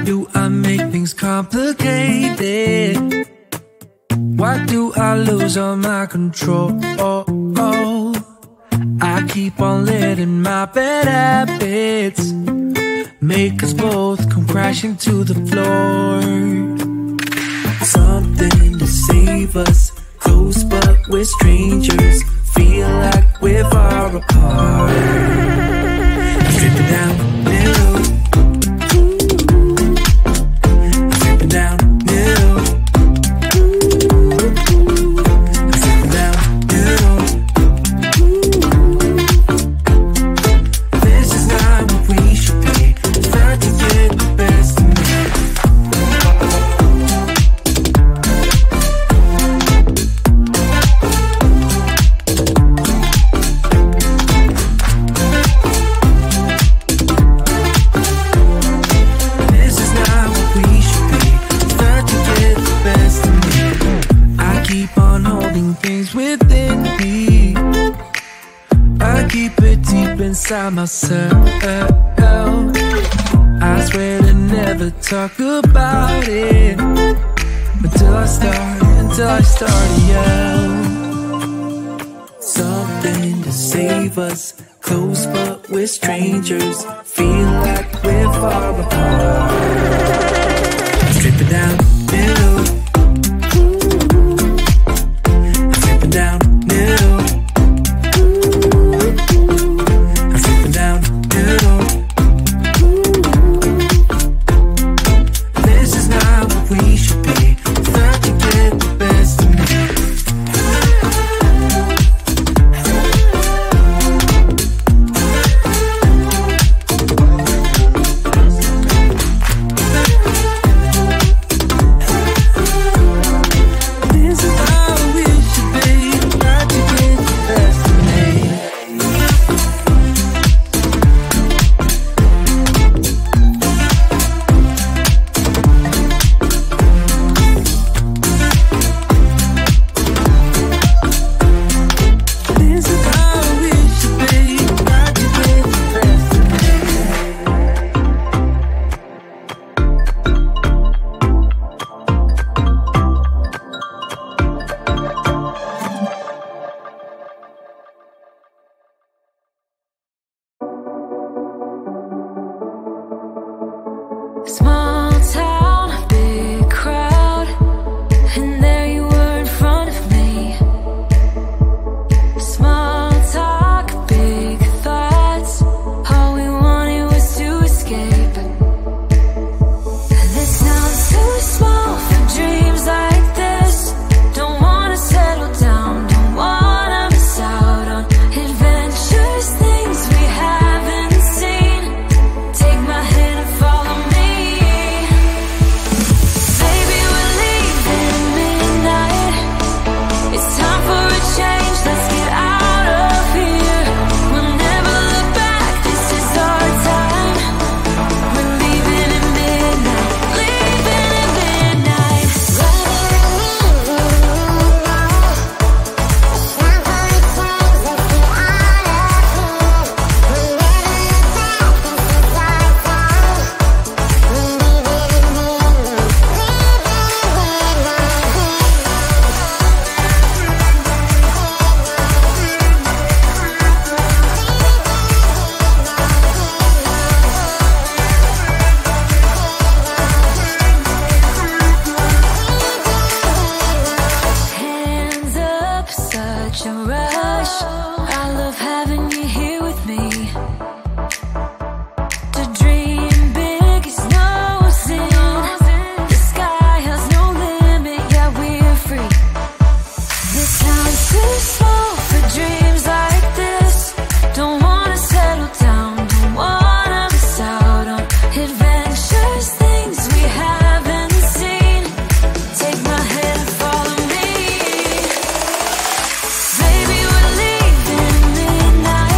do I make things complicated? Why do I lose all my control? I keep on letting my bad habits make us both come crashing to the floor. Something to save us, close but we're strangers. Feel like we're far apart. Stripping down middle, stripping down middle, stripping down middle. This is not what we should be. Start to get the best of me. Inside myself, I swear to never talk about it until I start to yell. Something to save us, close but we're strangers. Feel like we're far apart. Strip it down, middle. Strip it down, middle. Baby, we're leaving midnight.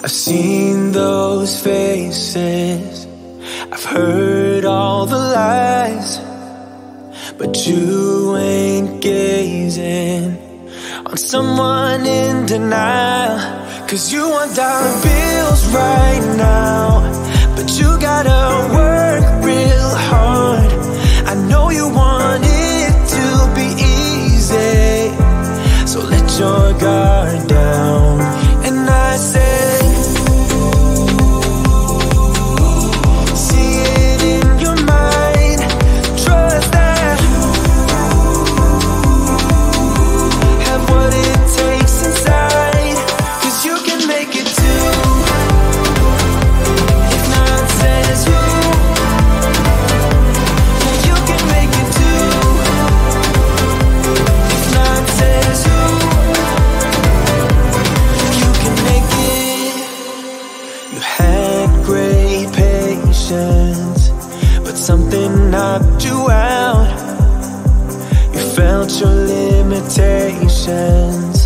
I've seen those faces, I've heard all the lies, but you ain't gazing on someone in denial. 'Cause you want dollar bills right now, but you gotta work real hard. I know you want it to be easy, so let your guard down. And I said, see it in your mind, trust that you have what it takes inside, 'cause you can make it too. If not says who, yeah, you can make it too. If not says who, you can make it. You had great patience, but something knocked you out. You felt your limitations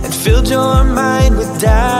and filled your mind with doubt.